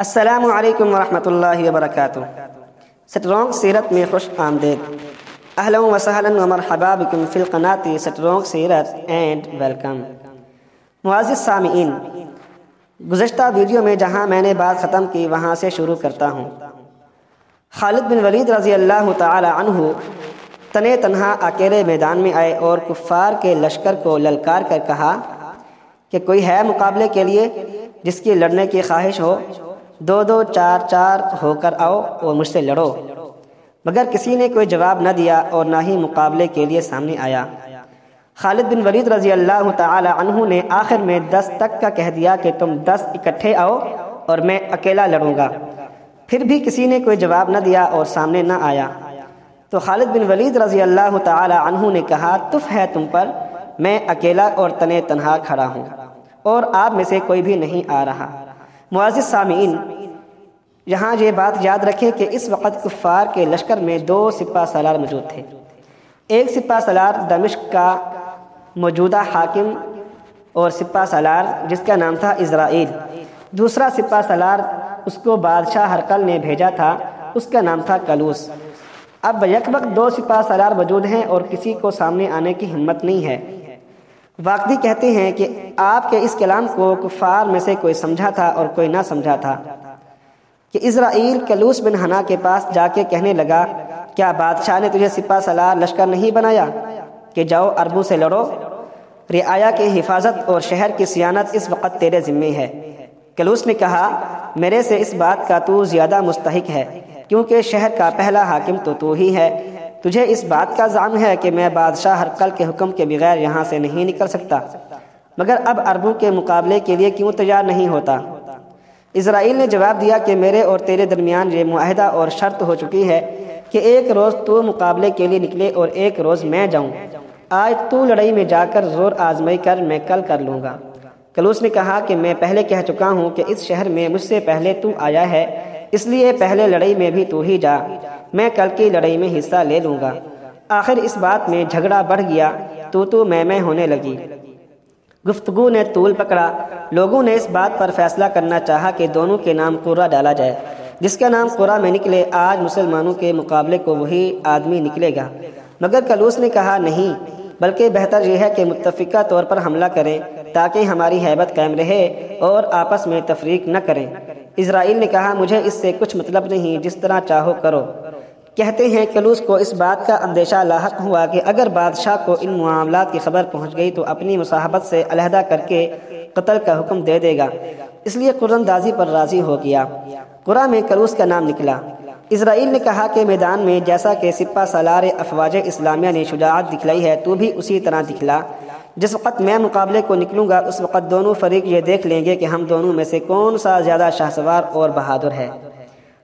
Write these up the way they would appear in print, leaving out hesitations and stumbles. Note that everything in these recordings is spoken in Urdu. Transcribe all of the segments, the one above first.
السلام علیکم ورحمۃ اللہ وبرکاتہ۔ سٹرونگ سیرت میں خوش آمدید۔ اہلا و سہلا و مرحبا بکم فی القناۃ سٹرونگ سیرت اینڈ ویلکم۔ معزز سامعین، گزشتہ ویڈیو میں جہاں میں نے بات ختم کی وہاں سے شروع کرتا ہوں۔ خالد بن ولید رضی اللہ تعالی عنہ تنے تنہا اکیلے میدان میں آئے اور کفار کے لشکر کو للکار کر کہا کہ کوئی ہے مقابلے کے لیے جس کی لڑنے کی خواہش ہو؟ دو دو چار چار ہو کر آؤ اور مجھ سے لڑو۔ مگر کسی نے کوئی جواب نہ دیا اور نہ ہی مقابلے کے لیے سامنے آیا۔ خالد بن ولید رضی اللہ تعالی عنہ نے آخر میں 10 تک کا کہہ دیا کہ تم 10 اکٹھے آؤ اور میں اکیلا لڑوں گا۔ پھر بھی کسی نے کوئی جواب نہ دیا اور سامنے نہ آیا، تو خالد بن ولید رضی اللہ تعالی عنہ نے کہا تف ہے تم پر، میں اکیلا اور تنے تنہا کھڑا ہوں اور آپ میں سے کوئی بھی نہیں آ رہا۔ معزز سامعین، یہاں یہ بات یاد رکھیں کہ اس وقت کفار کے لشکر میں 2 سپہ سالار موجود تھے۔ ایک سپہ سالار دمشق کا موجودہ حاکم اور سپہ سالار جس کا نام تھا اسرائیل، دوسرا سپہ سالار اس کو بادشاہ ہرقل نے بھیجا تھا، اس کا نام تھا کلوس۔ اب یک وقت 2 سپہ سالار موجود ہیں اور کسی کو سامنے آنے کی ہمت نہیں ہے۔ واقعی کہتے ہیں کہ آپ کے اس کلام کو کفار میں سے کوئی سمجھا تھا اور کوئی نہ سمجھا تھا کہ اسرائیل کلوس بن ہنا کے پاس جا کے کہنے لگا، کیا بادشاہ نے تجھے سپہ سالار لشکر نہیں بنایا کہ جاؤ عربوں سے لڑو؟ رعایا کی حفاظت اور شہر کی صیانت اس وقت تیرے ذمے ہے۔ کلوس نے کہا، میرے سے اس بات کا تو زیادہ مستحق ہے، کیونکہ شہر کا پہلا حاکم تو ہی ہے۔ تجھے اس بات کا زعم ہے کہ میں بادشاہ ہرقل کے حکم کے بغیر یہاں سے نہیں نکل سکتا، مگر اب عربوں کے مقابلے کے لیے کیوں تیار نہیں ہوتا؟ اسرائیل نے جواب دیا کہ میرے اور تیرے درمیان یہ معاہدہ اور شرط ہو چکی ہے کہ ایک روز تو مقابلے کے لیے نکلے اور ایک روز میں جاؤں۔ آج تو لڑائی میں جا کر زور آزمائی کر، میں کل کر لوں گا۔ کلوس نے کہا کہ میں پہلے کہہ چکا ہوں کہ اس شہر میں مجھ سے پہلے تو آیا ہے، اس لیے پہلے لڑائی میں بھی تو ہی جا، میں کل کی لڑائی میں حصہ لے لوں گا۔ آخر اس بات میں جھگڑا بڑھ گیا، تو میں ہونے لگی۔ گفتگو نے طول پکڑا۔ لوگوں نے اس بات پر فیصلہ کرنا چاہا کہ دونوں کے نام قرہ ڈالا جائے، جس کا نام قرہ میں نکلے آج مسلمانوں کے مقابلے کو وہی آدمی نکلے گا۔ مگر کلوس نے کہا نہیں، بلکہ بہتر یہ ہے کہ متفقہ طور پر حملہ کریں تاکہ ہماری ہیبت قائم رہے اور آپس میں تفریق نہ کریں۔ اسرائیل نے کہا، مجھے اس سے کچھ مطلب نہیں، جس طرح چاہو کرو۔ کہتے ہیں کلوس کو اس بات کا اندیشہ لاحق ہوا کہ اگر بادشاہ کو ان معاملات کی خبر پہنچ گئی تو اپنی مصاحبت سے علیحدہ کر کے قتل کا حکم دے دے گا، اس لیے قرہ اندازی پر راضی ہو گیا۔ قرہ میں کلوس کا نام نکلا۔ اسرائیل نے کہا کہ میدان میں جیسا کہ سپہ سالار افواج اسلامیہ نے شجاعت دکھلائی ہے، تو بھی اسی طرح دکھلا۔ جس وقت میں مقابلے کو نکلوں گا اس وقت دونوں فریق یہ دیکھ لیں گے کہ ہم دونوں میں سے کون سا زیادہ شاہسوار اور بہادر ہے۔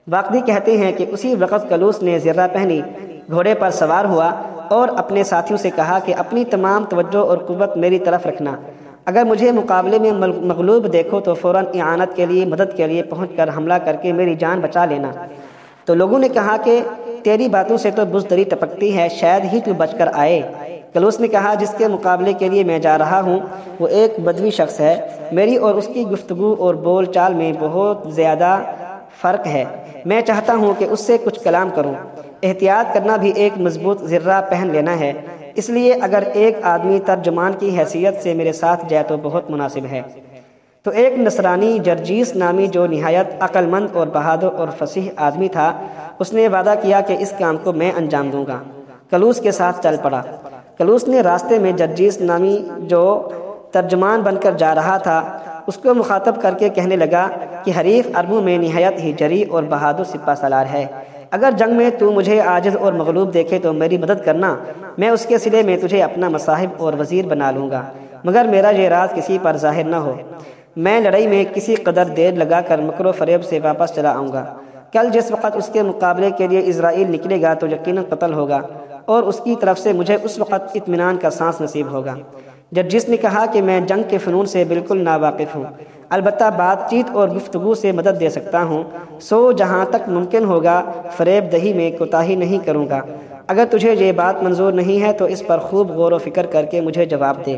واقعی کہتے ہیں کہ اسی وقت کلوس نے زرہ پہنی، گھوڑے پر سوار ہوا اور اپنے ساتھیوں سے کہا کہ اپنی تمام توجہ اور قوت میری طرف رکھنا، اگر مجھے مقابلے میں مغلوب دیکھو تو فوراً اعانت کے لیے، مدد کے لیے پہنچ کر حملہ کر کے میری جان بچا لینا۔ تو لوگوں نے کہا کہ تیری باتوں سے تو بزدلی ٹپکتی ہے، شاید ہی تو بچ کر آئے۔ کلوس نے کہا، جس کے مقابلے کے لیے میں جا رہا ہوں وہ ایک بدوی شخص ہے، میری اور اس کی گفتگو اور بول چال میں بہت زیادہ فرق ہے، میں چاہتا ہوں کہ اس سے کچھ کلام کروں۔ احتیاط کرنا بھی ایک مضبوط زرہ پہن لینا ہے، اس لیے اگر ایک آدمی ترجمان کی حیثیت سے میرے ساتھ جائے تو بہت مناسب ہے۔ تو ایک نصرانی جرجیس نامی جو نہایت عقل مند اور بہادر اور فصیح آدمی تھا، اس نے وعدہ کیا کہ اس کام کو میں انجام دوں گا۔ کلوس کے ساتھ چل پڑا۔ کلوس نے راستے میں جرجیس نامی جو ترجمان بن کر جا رہا تھا اس کو مخاطب کر کے کہنے لگا کہ حریف عربوں میں نہایت ہی جری اور بہادر سپہ سالار ہے، اگر جنگ میں تو مجھے عاجز اور مغلوب دیکھے تو میری مدد کرنا، میں اس کے صلے میں تجھے اپنا مصاحب اور وزیر بنا لوں گا، مگر میرا یہ راز کسی پر ظاہر نہ ہو۔ میں لڑائی میں کسی قدر دیر لگا کر مکر و فریب سے واپس چلا آؤں گا۔ کل جس وقت اس کے مقابلے کے لیے اسرائیل نکلے گا تو یقیناً قتل ہوگا اور اس کی طرف سے مجھے اس وقت اطمینان کا سانس نصیب ہوگا۔ جرجیس نے کہا کہ میں جنگ کے فنون سے بالکل ناواقف ہوں، البتہ بات چیت اور گفتگو سے مدد دے سکتا ہوں، سو جہاں تک ممکن ہوگا فریب دہی میں کوتاہی نہیں کروں گا۔ اگر تجھے یہ بات منظور نہیں ہے تو اس پر خوب غور و فکر کر کے مجھے جواب دے۔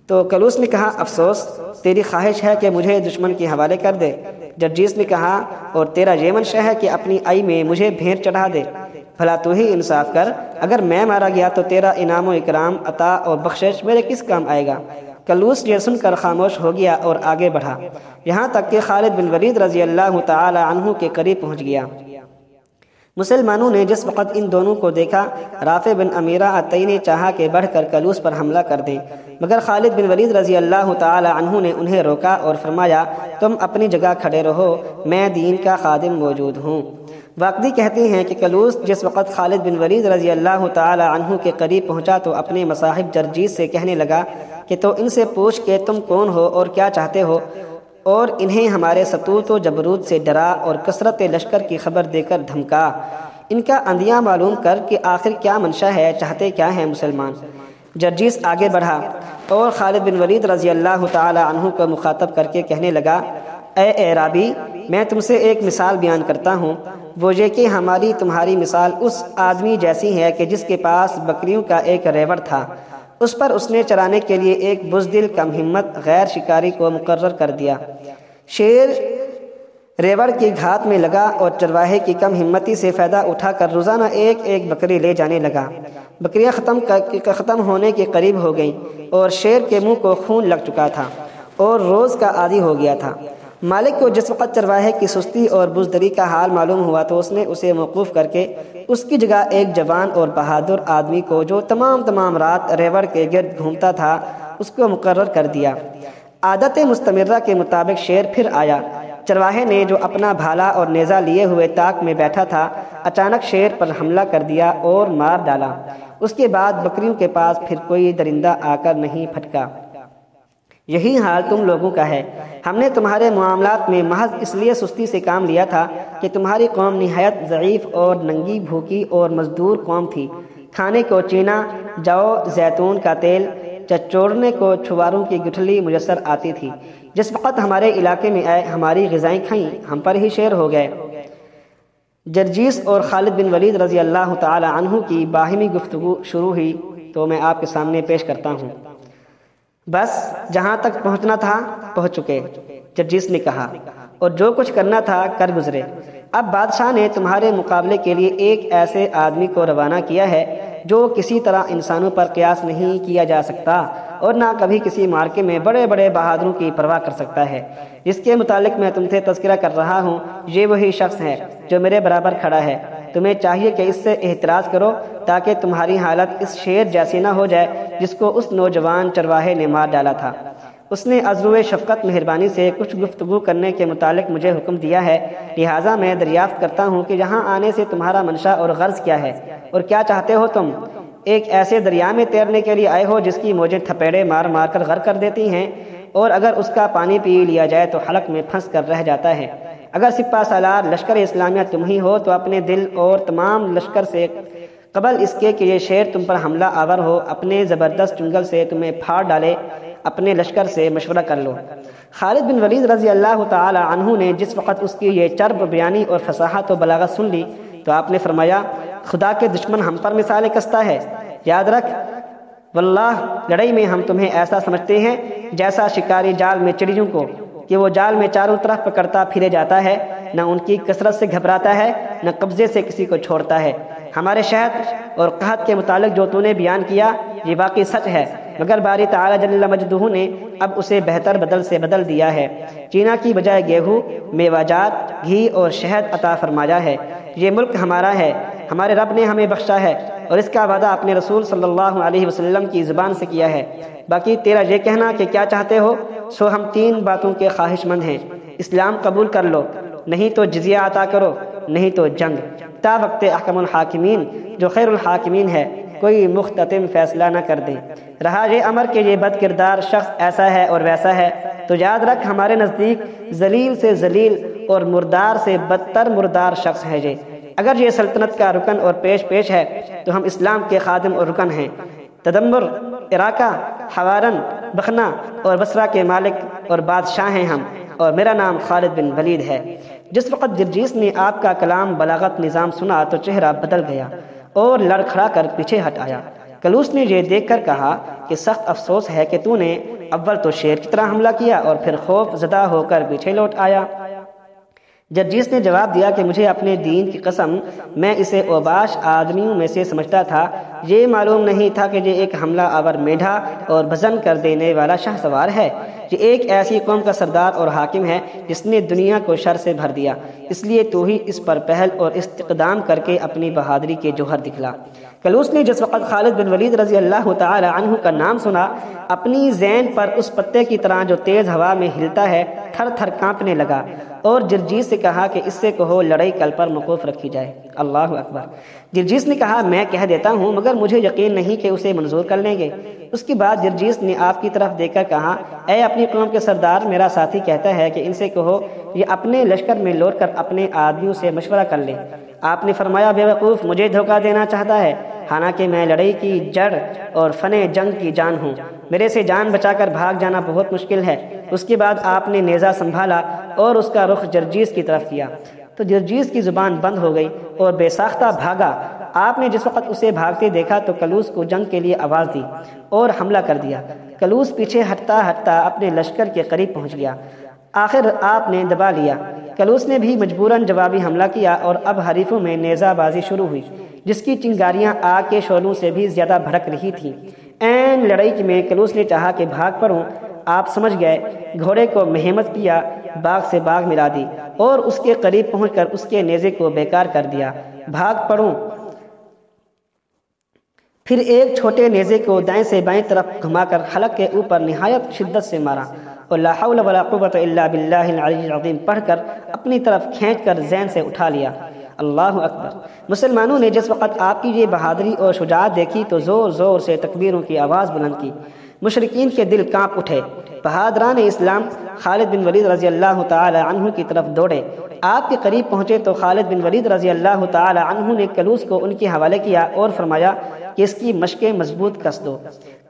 تو کلوس نے کہا، افسوس، تیری خواہش ہے کہ مجھے دشمن کے حوالے کر دے۔ جرجیس نے کہا اور تیرا یہ منشا ہے کہ اپنی آئی میں مجھے بھینٹ چڑھا دے؟ بھلا تو ہی انصاف کر، اگر میں مارا گیا تو تیرا انعام و اکرام، عطا اور بخشش میرے کس کام آئے گا؟ کلوس یہ سن کر خاموش ہو گیا اور آگے بڑھا، یہاں تک کہ خالد بن ولید رضی اللہ تعالی عنہ کے قریب پہنچ گیا۔ مسلمانوں نے جس وقت ان دونوں کو دیکھا، رافع بن امیرہ عطئی نے چاہا کہ بڑھ کر کلوس پر حملہ کر دیں، مگر خالد بن ولید رضی اللہ تعالی عنہ نے انہیں روکا اور فرمایا تم اپنی جگہ کھڑے رہو، میں دین کا خادم موجود ہوں۔ واقعی کہتے ہیں کہ کلوس جس وقت خالد بن ولید رضی اللہ تعالی عنہ کے قریب پہنچا تو اپنے مصاحب جرجیس سے کہنے لگا کہ تو ان سے پوچھ کہ تم کون ہو اور کیا چاہتے ہو، اور انہیں ہمارے سطوت و جبروت سے ڈرا اور کثرت لشکر کی خبر دے کر دھمکا، ان کا اندیہ معلوم کر کہ آخر کیا منشا ہے، چاہتے کیا ہیں مسلمان۔ جرجیس آگے بڑھا اور خالد بن ولید رضی اللہ تعالی عنہ کو مخاطب کر کے کہنے لگا، اے اعرابی، میں تم سے ایک مثال بیان کرتا ہوں، وہ یہ کہ ہماری تمہاری مثال اس آدمی جیسی ہے کہ جس کے پاس بکریوں کا ایک ریوڑ تھا، اس پر اس نے چرانے کے لیے ایک بزدل کم ہمت غیر شکاری کو مقرر کر دیا۔ شیر ریوڑ کی گھات میں لگا اور چرواہے کی کم ہمتی سے فائدہ اٹھا کر روزانہ ایک ایک بکری لے جانے لگا۔ بکریاں ختم ہونے کے قریب ہو گئیں اور شیر کے منہ کو خون لگ چکا تھا اور روز کا عادی ہو گیا تھا۔ مالک کو جس وقت چرواہے کی سستی اور بزدلی کا حال معلوم ہوا تو اس نے اسے موقوف کر کے اس کی جگہ ایک جوان اور بہادر آدمی کو جو تمام رات ریوڑ کے گرد گھومتا تھا اس کو مقرر کر دیا۔ عادت مستمرہ کے مطابق شیر پھر آیا۔ چرواہے نے جو اپنا بھالا اور نیزہ لیے ہوئے طاق میں بیٹھا تھا اچانک شیر پر حملہ کر دیا اور مار ڈالا۔ اس کے بعد بکریوں کے پاس پھر کوئی درندہ آ کر نہیں پھٹکا۔ یہی حال تم لوگوں کا ہے۔ ہم نے تمہارے معاملات میں محض اس لیے سستی سے کام لیا تھا کہ تمہاری قوم نہایت ضعیف اور ننگی بھوکی اور مزدور قوم تھی۔ کھانے کو چینا، جو، زیتون کا تیل، چچوڑنے کو چھواروں کی گٹھلی میسر آتی تھی۔ جس وقت ہمارے علاقے میں آئے ہماری غذائیں کھائیں، ہم پر ہی شیر ہو گئے۔ جرجیس اور خالد بن ولید رضی اللہ تعالی عنہ کی باہمی گفتگو شروع ہوئی تو میں آپ کے سامنے پیش کرتا ہوں۔ بس جہاں تک پہنچنا تھا پہنچ چکے، جرجیس نے کہا، اور جو کچھ کرنا تھا کر گزرے۔ اب بادشاہ نے تمہارے مقابلے کے لیے ایک ایسے آدمی کو روانہ کیا ہے جو کسی طرح انسانوں پر قیاس نہیں کیا جا سکتا اور نہ کبھی کسی مارکے میں بڑے بڑے بہادروں کی پرواہ کر سکتا ہے۔ جس کے متعلق میں تم سے تذکرہ کر رہا ہوں یہ وہی شخص ہے جو میرے برابر کھڑا ہے۔ تمہیں چاہیے کہ اس سے احتراز کرو تاکہ تمہاری حالت اس شیر جیسی نہ ہو جائے جس کو اس نوجوان چرواہے نے مار ڈالا تھا۔ اس نے عذرو شفقت مہربانی سے کچھ گفتگو کرنے کے متعلق مجھے حکم دیا ہے، لہٰذا میں دریافت کرتا ہوں کہ یہاں آنے سے تمہارا منشا اور غرض کیا ہے اور کیا چاہتے ہو تم؟ ایک ایسے دریا میں تیرنے کے لیے آئے ہو جس کی موجیں تھپیڑے مار مار کر غرق کر دیتی ہیں اور اگر اس کا پانی پی لیا جائے تو حلق میں پھنس کر رہ جاتا ہے؟ اگر سپہ سالار لشکر اسلامیہ تم ہی ہو تو اپنے دل اور تمام لشکر سے قبل اس کے کہ یہ شیر تم پر حملہ آور ہو اپنے زبردست چنگل سے تمہیں پھاڑ ڈالے اپنے لشکر سے مشورہ کر لو۔ خالد بن ولید رضی اللہ تعالی عنہ نے جس وقت اس کی یہ چرب بیانی اور فصاحت و بلاغت سن لی تو آپ نے فرمایا، خدا کے دشمن ہم پر مثال کستا ہے، یاد رکھ واللہ لڑائی میں ہم تمہیں ایسا سمجھتے ہیں جیسا شکاری جال میں چڑیوں کو کہ وہ جال میں چاروں طرف پکڑتا پھرے جاتا ہے، نہ ان کی کثرت سے گھبراتا ہے نہ قبضے سے کسی کو چھوڑتا ہے۔ ہمارے شہد اور قحط کے متعلق جو تو نے بیان کیا یہ واقعی سچ ہے، مگر باری تعالی جل مجدہ نے اب اسے بہتر بدل سے بدل دیا ہے۔ چینا کی بجائے گیہوں، میوہ جات، گھی اور شہد عطا فرمایا ہے۔ یہ ملک ہمارا ہے، ہمارے رب نے ہمیں بخشا ہے اور اس کا وعدہ اپنے رسول صلی اللہ علیہ وسلم کی زبان سے کیا ہے۔ باقی تیرا یہ کہنا کہ کیا چاہتے ہو، سو ہم تین باتوں کے خواہش مند ہیں۔ اسلام قبول کر لو، نہیں تو جزیہ عطا کرو، نہیں تو جنگ، تا وقت احکم الحاکمین جو خیر الحاکمین ہے کوئی مختتم فیصلہ نہ کر دیں۔ رہا یہ امر کہ یہ بد کردار شخص ایسا ہے اور ویسا ہے تو یاد رکھ ہمارے نزدیک ذلیل سے ذلیل اور مردار سے بدتر مردار شخص ہے یہ۔ اگر یہ سلطنت کا رکن اور پیش ہے تو ہم اسلام کے خادم اور رکن ہیں۔ تدمر، عراقہ، حوارن، بخنا اور بصرہ کے مالک اور بادشاہ ہیں ہم، اور میرا نام خالد بن ولید ہے۔ جس وقت جرجیس نے آپ کا کلام بلاغت نظام سنا تو چہرہ بدل گیا اور لڑکھڑا کر پیچھے ہٹ آیا۔ کلوس نے یہ دیکھ کر کہا کہ سخت افسوس ہے کہ تو نے اول تو شیر کی طرح حملہ کیا اور پھر خوف زدہ ہو کر پیچھے لوٹ آیا۔ جرجیس نے جواب دیا کہ مجھے اپنے دین کی قسم، میں اسے اوباش آدمیوں میں سے سمجھتا تھا، یہ معلوم نہیں تھا کہ یہ ایک حملہ آور میڈھا اور بھجن کر دینے والا شاہ سوار ہے۔ یہ ایک ایسی قوم کا سردار اور حاکم ہے جس نے دنیا کو شر سے بھر دیا، اس لیے تو ہی اس پر پہل اور استقدام کر کے اپنی بہادری کے جوہر دکھلا۔ کلوس نے جس وقت خالد بن ولید رضی اللہ تعالی عنہ کا نام سنا، اپنی زین پر اس پتے کی طرح جو تیز ہوا میں ہلتا ہے تھر تھر کانپنے لگا اور جرجیس سے کہا کہ اس سے کہو لڑائی کل پر موقوف رکھی جائے۔ اللہ اکبر۔ جرجیس نے کہا میں کہہ دیتا ہوں، مگر مجھے یقین نہیں کہ اسے منظور کر لیں گے۔ اس کے بعد جرجیس نے آپ کی طرف دیکھ کر کہا، اے اپنی قوم کے سردار، میرا ساتھی کہتا ہے کہ ان سے کہو یہ اپنے لشکر میں لوٹ کر اپنے آدمیوں سے مشورہ کر لیں۔ آپ نے فرمایا بے وقوف، مجھے دھوکہ دینا چاہتا ہے، حالانکہ میں لڑائی کی جڑ اور فن جنگ کی جان ہوں، میرے سے جان بچا کر بھاگ جانا بہت مشکل ہے۔ اس کے بعد آپ نے نیزہ سنبھالا اور اس کا رخ جرجیس کی طرف کیا تو جرجیس کی زبان بند ہو گئی اور بے ساختہ بھاگا۔ آپ نے جس وقت اسے بھاگتے دیکھا تو کلوس کو جنگ کے لیے آواز دی اور حملہ کر دیا۔ کلوس پیچھے ہٹتا ہٹتا اپنے لشکر کے قریب پہنچ گیا، آخر آپ نے دبا لیا۔ کلوس نے بھی مجبوراً جوابی حملہ کیا اور اب حریفوں میں نیزہ بازی شروع ہوئی، جس کی چنگاریاں آگ کے شعلوں سے بھی زیادہ بھڑک رہی تھیں۔ این لڑائی میں کلوس نے چاہا کہ بھاگ پڑوں، آپ سمجھ گئے، گھوڑے کو مہمت کیا، باغ سے باغ ملا دی اور اس کے قریب پہنچ کر اس کے نیزے کو بیکار کر دیا۔ بھاگ پڑوں، پھر ایک چھوٹے نیزے کو دائیں سے بائیں طرف گھما کر حلق کے اوپر نہایت شدت سے مارا اور لا حول ولا قوت الا باللہ العلی العظیم پڑھ کر اپنی طرف کھینچ کر زین سے اٹھا لیا۔ اللہ اکبر۔ مسلمانوں نے جس وقت آپ کی یہ بہادری اور شجاعت دیکھی تو زور زور سے تکبیروں کی آواز بلند کی، مشرکین کے دل کانپ اٹھے۔ بہادران اسلام خالد بن ولید رضی اللہ تعالی عنہ کی طرف دوڑے۔ آپ کے قریب پہنچے تو خالد بن ولید رضی اللہ تعالی عنہ نے کلوس کو ان کے حوالے کیا اور فرمایا کہ اس کی مشقیں مضبوط کس دو۔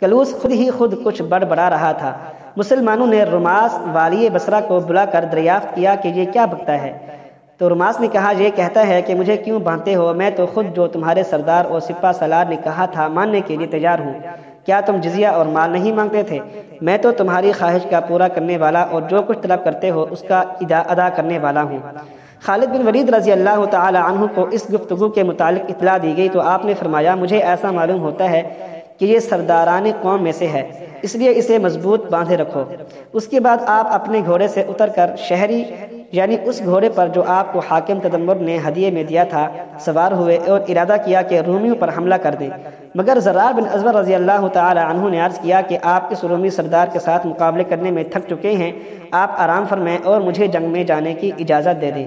کلوس خود ہی خود کچھ بڑبڑا رہا تھا۔ مسلمانوں نے رماس والی بصرہ کو بلا کر دریافت کیا کہ یہ کیا بکتا ہے، تو رماس نے کہا یہ کہتا ہے کہ مجھے کیوں باندھتے ہو، میں تو خود جو تمہارے سردار اور سپہ سالار نے کہا تھا ماننے کے لیے تیار ہوں۔ کیا تم جزیہ اور مال نہیں مانگتے تھے؟ میں تو تمہاری خواہش کا پورا کرنے والا اور جو کچھ طلب کرتے ہو اس کا ادا کرنے والا ہوں۔ خالد بن ولید رضی اللہ تعالی عنہ کو اس گفتگو کے متعلق اطلاع دی گئی تو آپ نے فرمایا مجھے ایسا معلوم ہوتا ہے کہ یہ سرداران قوم میں سے ہے، اس لیے اسے مضبوط باندھے رکھو۔ اس کے بعد آپ اپنے گھوڑے سے اتر کر شہری یعنی اس گھوڑے پر جو آپ کو حاکم تدمر نے ہدیے میں دیا تھا سوار ہوئے اور ارادہ کیا کہ رومیوں پر حملہ کر دیں، مگر زرار بن ازور رضی اللہ تعالی عنہ نے عرض کیا کہ آپ اس رومی سردار کے ساتھ مقابلے کرنے میں تھک چکے ہیں، آپ آرام فرمائیں اور مجھے جنگ میں جانے کی اجازت دے دیں۔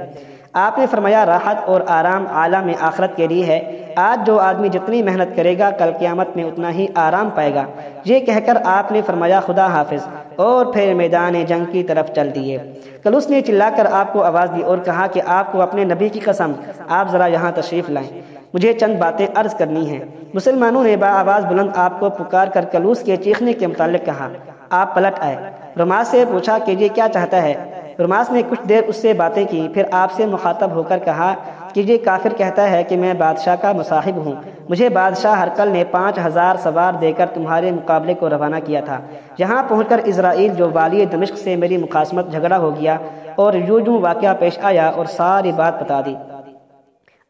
آپ نے فرمایا راحت اور آرام عالم آخرت کے لیے ہے، آج جو آدمی جتنی محنت کرے گا کل قیامت میں اتنا ہی آرام پائے گا۔ یہ کہہ کر آپ نے فرمایا خدا حافظ اور پھر میدان جنگ کی طرف چل دیے۔ کلوس نے چلا کر آپ کو آواز دی اور کہا کہ آپ کو اپنے نبی کی قسم آپ ذرا یہاں تشریف لائیں، مجھے چند باتیں عرض کرنی ہیں۔ مسلمانوں نے بآواز بلند آپ کو پکار کر کلوس کے چیخنے کے متعلق کہا۔ آپ پلٹ آئے، رماس سے پوچھا کہ یہ کیا چاہتا ہے۔ رماس نے کچھ دیر اس سے باتیں کی، پھر آپ سے مخاطب ہو کر کہا کہ یہ کافر کہتا ہے کہ میں بادشاہ کا مصاحب ہوں، مجھے بادشاہ ہرقل نے 5000 سوار دے کر تمہارے مقابلے کو روانہ کیا تھا۔ یہاں پہنچ کر اسرائیل جو والی دمشق سے میری مخاصمت جھگڑا ہو گیا اور یوں واقعہ پیش آیا اور ساری بات بتا دی۔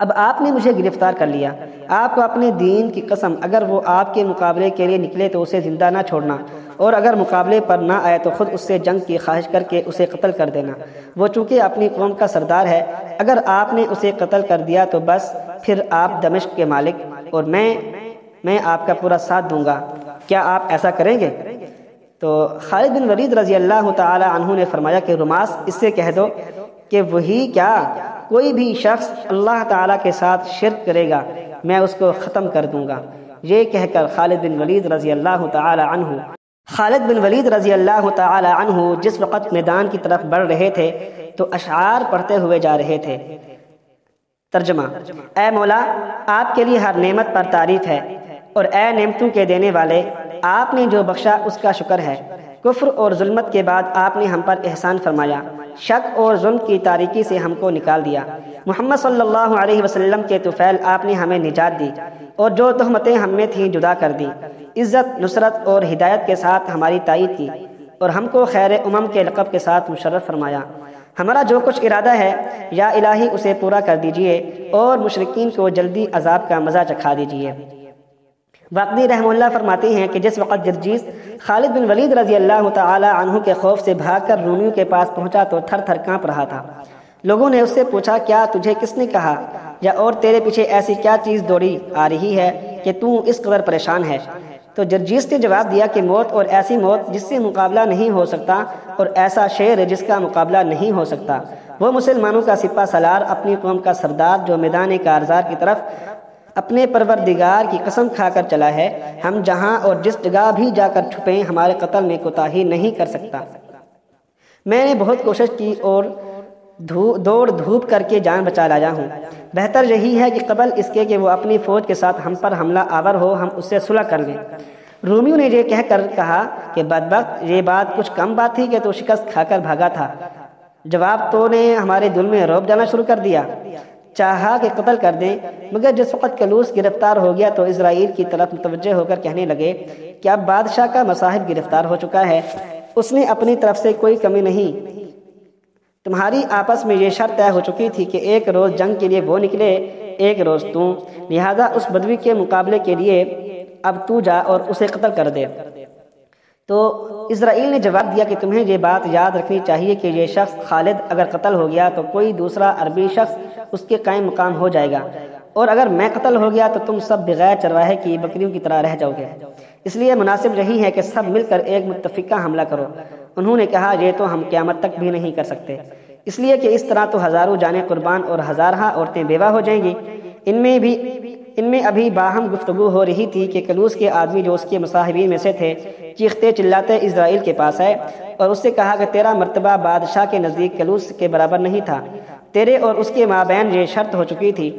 اب آپ نے مجھے گرفتار کر لیا۔ آپ کو اپنے دین کی قسم اگر وہ آپ کے مقابلے کے لیے نکلے تو اسے زندہ نہ چھوڑنا، اور اگر مقابلے پر نہ آئے تو خود اس سے جنگ کی خواہش کر کے اسے قتل کر دینا۔ وہ چونکہ اپنی قوم کا سردار ہے، اگر آپ نے اسے قتل کر دیا تو بس پھر آپ دمشق کے مالک اور میں آپ کا پورا ساتھ دوں گا۔ کیا آپ ایسا کریں گے؟ تو خالد بن ولید رضی اللہ تعالی عنہ نے فرمایا کہ رماس اس سے کہہ دو کہ وہی کیا کوئی بھی شخص اللہ تعالیٰ کے ساتھ شرک کرے گا میں اس کو ختم کر دوں گا۔ یہ کہہ کر خالد بن ولید رضی اللہ تعالی عنہ جس وقت میدان کی طرف بڑھ رہے تھے تو اشعار پڑھتے ہوئے جا رہے تھے۔ ترجمہ: اے مولا، آپ کے لیے ہر نعمت پر تعریف ہے، اور اے نعمتوں کے دینے والے، آپ نے جو بخشا اس کا شکر ہے۔ کفر اور ظلمت کے بعد آپ نے ہم پر احسان فرمایا، شک اور ظلم کی تاریکی سے ہم کو نکال دیا۔ محمد صلی اللہ علیہ وسلم کے طفیل آپ نے ہمیں نجات دی اور جو تہمتیں ہم میں تھیں جدا کر دی، عزت، نصرت اور ہدایت کے ساتھ ہماری تائید کی اور ہم کو خیر امم کے لقب کے ساتھ مشرف فرمایا۔ ہمارا جو کچھ ارادہ ہے یا الہی اسے پورا کر دیجئے اور مشرکین کو جلدی عذاب کا مزہ چکھا دیجئے۔ واقعی رحمہ اللہ فرماتے ہیں کہ جس وقت جرجیس خالد بن ولید رضی اللہ تعالی عنہ کے خوف سے بھاگ کر رومیوں کے پاس پہنچا تو تھر تھر کانپ رہا تھا۔ لوگوں نے اس سے پوچھا کیا تجھے کس نے کہا یا اور تیرے پیچھے ایسی کیا چیز دوڑی آ رہی ہے کہ تو اس قدر پریشان ہے؟ تو جرجیس نے جواب دیا کہ موت، اور ایسی موت جس سے مقابلہ نہیں ہو سکتا، اور ایسا شیر جس کا مقابلہ نہیں ہو سکتا، وہ مسلمانوں کا سپہ سالار، اپنی قوم کا سردار جو میدان کارزار کی طرف اپنے پروردگار کی قسم کھا کر چلا ہے، ہم جہاں اور جس جگہ بھی جا کر چھپیں ہمارے قتل میں کوتاہی نہیں کر سکتا۔ میں نے بہت کوشش کی اور دوڑ دھوپ کر کے جان بچا لایا ہوں۔ بہتر یہی ہے کہ قبل اس کے کہ وہ اپنی فوج کے ساتھ ہم پر حملہ آور ہو، ہم اس سے صلح کر لیں۔ رومیوں نے یہ کہہ کر کہا کہ بدبخت، یہ بات کچھ کم بات تھی کہ تو شکست کھا کر بھاگا تھا، جواب تو نے ہمارے دل میں رعب ڈالنا شروع کر دیا۔ چاہا کہ قتل کر دیں، مگر جس وقت کلوس گرفتار ہو گیا تو اسرائیل کی طرف متوجہ ہو کر کہنے لگے کہ اب بادشاہ کا مصاحب گرفتار ہو چکا ہے، اس نے اپنی طرف سے کوئی کمی نہیں، تمہاری آپس میں یہ شرط طے ہو چکی تھی کہ ایک روز جنگ کے لیے وہ نکلے، ایک روز تو، لہذا اس بدوی کے مقابلے کے لیے اب تو جا اور اسے قتل کر دے۔ تو اسرائیل نے جواب دیا کہ تمہیں یہ بات یاد رکھنی چاہیے کہ یہ شخص خالد اگر قتل ہو گیا تو کوئی دوسرا عربی شخص اس کے قائم مقام ہو جائے گا، اور اگر میں قتل ہو گیا تو تم سب بغیر چرواہے کی بکریوں کی طرح رہ جاؤ گے، اس لیے مناسب یہی ہے کہ سب مل کر ایک متفقہ حملہ کرو۔ انہوں نے کہا یہ تو ہم قیامت تک بھی نہیں کر سکتے، اس لیے کہ اس طرح تو ہزاروں جانیں قربان اور ہزارہ عورتیں بیوہ ہو جائیں گی۔ ان میں ابھی باہم گفتگو ہو رہی تھی کہ کلوس کے آدمی جو اس کے مصاحبین میں سے تھے چیختے چلاتے اسرائیل کے پاس آئے اور اس سے کہا کہ تیرا مرتبہ بادشاہ کے نزدیک کلوس کے برابر نہیں تھا، تیرے اور اس کے مابین یہ شرط ہو چکی تھی،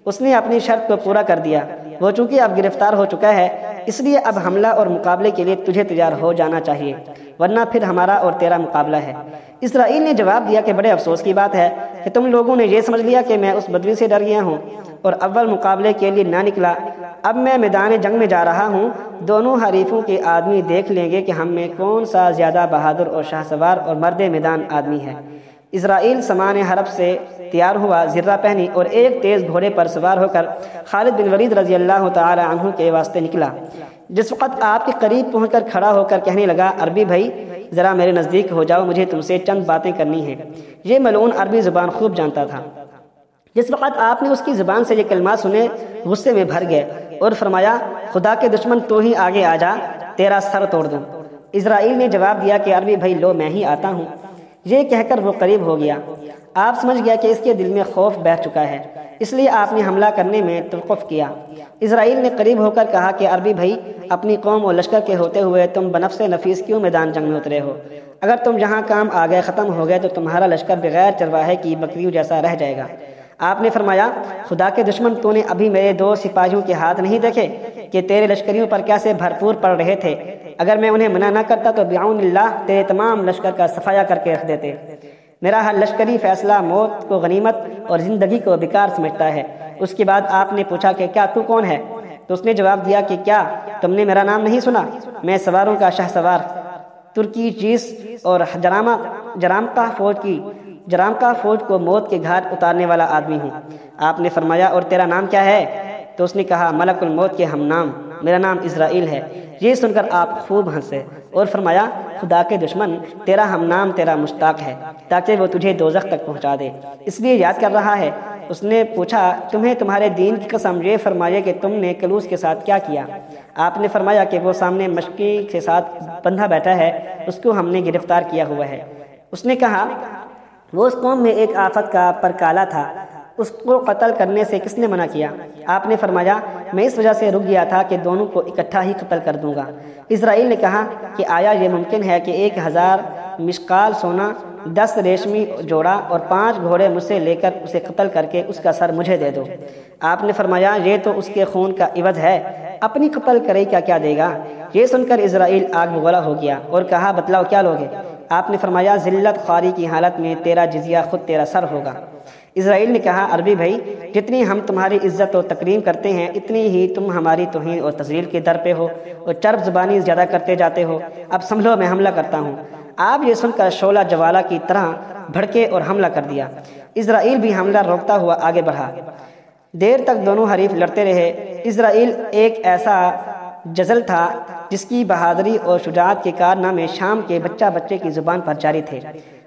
اس نے اپنی شرط کو پورا کر دیا، وہ چونکہ اب گرفتار ہو چکا ہے، اس لیے اب حملہ اور مقابلے کے لیے تجھے تیار ہو جانا چاہیے، ورنہ پھر ہمارا اور تیرا مقابلہ ہے۔ اسرائیل نے جواب دیا کہ بڑے افسوس کی بات ہے کہ تم لوگوں نے یہ سمجھ لیا کہ میں اس بدوی سے ڈر گیا ہوں اور اول مقابلے کے لیے نہ نکلا، اب میں میدان جنگ میں جا رہا ہوں، دونوں حریفوں کے آدمی دیکھ لیں گے کہ ہم میں کون سا زیادہ بہادر اور شاہ سوار اور مرد میدان آدمی ہے۔ اسرائیل سامان حرب سے تیار ہوا، زرہ پہنی اور ایک تیز گھوڑے پر سوار ہو کر خالد بن ولید رضی اللہ تعالی عنہ کے واسطے نکلا۔ جس وقت آپ کے قریب پہنچ کر کھڑا ہو کر کہنے لگا، عربی بھائی ذرا میرے نزدیک ہو جاؤ، مجھے تم سے چند باتیں کرنی ہیں۔ یہ ملعون عربی زبان خوب جانتا تھا۔ جس وقت آپ نے اس کی زبان سے یہ کلمات سنے غصے میں بھر گئے اور فرمایا، خدا کے دشمن تو ہی آگے آ جا، تیرا سر توڑ دوں۔ اسرائیل نے جواب دیا کہ عربی بھائی لو میں ہی آتا ہوں۔ یہ کہہ کر وہ قریب ہو گیا۔ آپ سمجھ گیا کہ اس کے دل میں خوف بیٹھ چکا ہے، اس لیے آپ نے حملہ کرنے میں توقف کیا۔ اسرائیل نے قریب ہو کر کہا کہ عربی بھائی اپنی قوم اور لشکر کے ہوتے ہوئے تم بنفس نفیس کیوں میدان جنگ میں اترے ہو؟ اگر تم جہاں کام آ گئے ختم ہو گئے تو تمہارا لشکر بغیر چرواہے کی بکریوں جیسا رہ جائے گا۔ آپ نے فرمایا، خدا کے دشمن تو نے ابھی میرے 2 سپاہیوں کے ہاتھ نہیں دیکھے کہ تیرے لشکریوں پر کیسے بھرپور پڑ رہے تھے؟ اگر میں انہیں منع نہ کرتا تو بعون اللہ تیرے تمام لشکر کا صفایا کر کے رکھ دیتے۔ میرا ہر لشکری فیصلہ موت کو غنیمت اور زندگی کو بیکار سمجھتا ہے۔ اس کے بعد آپ نے پوچھا کہ کیا تو کون ہے؟ تو اس نے جواب دیا کہ کیا تم نے میرا نام نہیں سنا؟ میں سواروں کا شاہ سوار، ترکی چیز اور جرامقہ فوج کو موت کے گھاٹ اتارنے والا آدمی ہوں۔ آپ نے فرمایا، اور تیرا نام کیا ہے؟ تو اس نے کہا، ملک الموت کے ہم نام، میرا نام اسرائیل ہے۔ یہ سن کر آپ خوب ہنسے اور فرمایا، خدا کے دشمن تیرا ہم نام تیرا مشتاق ہے تاکہ وہ تجھے دوزخ تک پہنچا دے، اس لیے یاد کر رہا ہے۔ اس نے پوچھا، تمہیں تمہارے دین کی قسم یہ فرمائے کہ تم نے کلوس کے ساتھ کیا کیا؟ آپ نے فرمایا کہ وہ سامنے مشکی کے ساتھ بندھا بیٹھا ہے، اس کو ہم نے گرفتار کیا ہوا ہے۔ اس نے کہا، وہ اس قوم میں ایک آفت کا پرکالا تھا، اس کو قتل کرنے سے کس نے منع کیا؟ آپ نے فرمایا، میں اس وجہ سے رک گیا تھا کہ دونوں کو اکٹھا ہی قتل کر دوں گا۔ اسرائیل نے کہا کہ آیا یہ ممکن ہے کہ 1000 مشقال سونا، 10 ریشمی جوڑا اور 5 گھوڑے مجھ سے لے کر اسے قتل کر کے اس کا سر مجھے دے دو؟ آپ نے فرمایا، یہ تو اس کے خون کا عوض ہے، اپنی قتل کرے کیا دے گا؟ یہ سن کر اسرائیل آگ بگولا ہو گیا اور کہا، بتلاؤ کیا لوگے؟ آپ نے فرمایا، ذلت خواری کی حالت میں تیرا جزیہ خود تیرا سر ہوگا۔ اسرائیل نے کہا، عربی بھائی جتنی ہم تمہاری عزت و تکریم کرتے ہیں اتنی ہی تم ہماری توہین اور تذلیل کے در پہ ہو اور چرب زبانی زیادہ کرتے جاتے ہو۔ اب سنبھلو، میں حملہ کرتا ہوں۔ آپ یہ سن کر شعلہ جوالہ کی طرح بھڑکے اور حملہ کر دیا۔ اسرائیل بھی حملہ روکتا ہوا آگے بڑھا۔ دیر تک دونوں حریف لڑتے رہے۔ اسرائیل ایک ایسا جزل تھا جس کی بہادری اور شجاعت کے کارنامے شام کے بچے کی زبان پر جاری تھے۔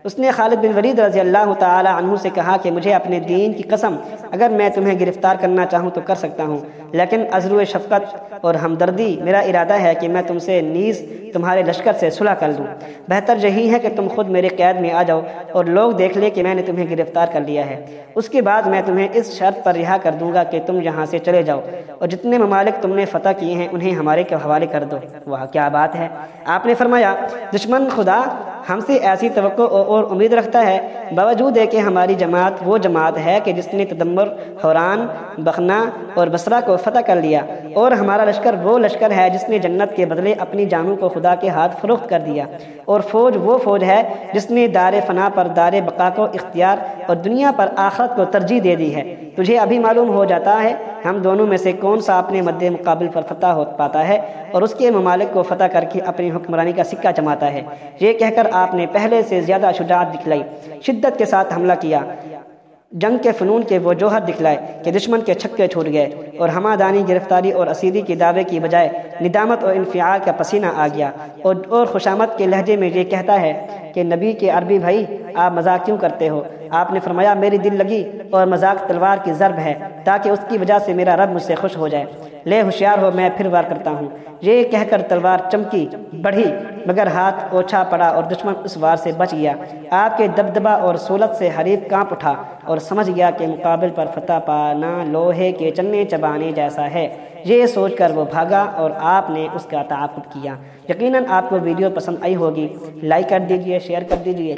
اس نے خالد بن ولید رضی اللہ تعالی عنہ سے کہا کہ مجھے اپنے دین کی قسم، اگر میں تمہیں گرفتار کرنا چاہوں تو کر سکتا ہوں، لیکن ازرو شفقت اور ہمدردی میرا ارادہ ہے کہ میں تم سے نیز تمہارے لشکر سے صلح کر لوں۔ بہتر یہی ہے کہ تم خود میرے قید میں آ جاؤ اور لوگ دیکھ لیں کہ میں نے تمہیں گرفتار کر لیا ہے۔ اس کے بعد میں تمہیں اس شرط پر رہا کر دوں گا کہ تم یہاں سے چلے جاؤ اور جتنے ممالک تم نے فتح کیے ہیں انہیں ہمارے کے حوالے کر دو۔ واہ کیا بات ہے! آپ نے فرمایا، دشمن خدا ہم سے ایسی توقع اور امید رکھتا ہے، باوجود ہے کہ ہماری جماعت وہ جماعت ہے کہ جس نے تدمر، حوران، بخنا اور بصرہ کو فتح کر لیا، اور ہمارا لشکر وہ لشکر ہے جس نے جنت کے بدلے اپنی جانوں کو خدا کے ہاتھ فروخت کر دیا، اور فوج وہ فوج ہے جس نے دار فنا پر دار بقا کو اختیار اور دنیا پر آخرت کو ترجیح دے دی ہے۔ تجھے ابھی معلوم ہو جاتا ہے ہم دونوں میں سے کون سا اپنے مد مقابل پر فتح ہو پاتا ہے اور اس کے ممالک کو فتح کر کے اپنی حکمرانی کا سکہ جماتا ہے۔ یہ کہہ کر آپ نے پہلے سے زیادہ شجاعت دکھلائی، شدت کے ساتھ حملہ کیا، جنگ کے فنون کے وہ جوہر دکھلائے کہ دشمن کے چھکے چھوٹ گئے اور ہمادانی، گرفتاری اور اسیری کے دعوے کی بجائے ندامت اور انفعال کا پسینہ آ گیا، اور خوشامد کے لہجے میں یہ کہتا ہے کہ نبی کے عربی بھائی آپ مذاق کیوں کرتے ہو؟ آپ نے فرمایا میری دل لگی اور مذاق تلوار کی ضرب ہے تاکہ اس کی وجہ سے میرا رب مجھ سے خوش ہو جائے۔ لے ہوشیار ہو، میں پھر وار کرتا ہوں۔ یہ کہہ کر تلوار چمکی، بڑھی، مگر ہاتھ اوچھا پڑا اور دشمن اس وار سے بچ گیا۔ آپ کے دبدبہ اور سولت سے حریف کانپ اٹھا اور سمجھ گیا کہ مقابل پر فتح پانا لوہے کے چنے چبانے جیسا ہے۔ یہ سوچ کر وہ بھاگا اور آپ نے اس کا تعاقب کیا۔ یقیناً آپ کو ویڈیو پسند آئی ہوگی، لائک کر دیجئے، شیئر کر دیجئے۔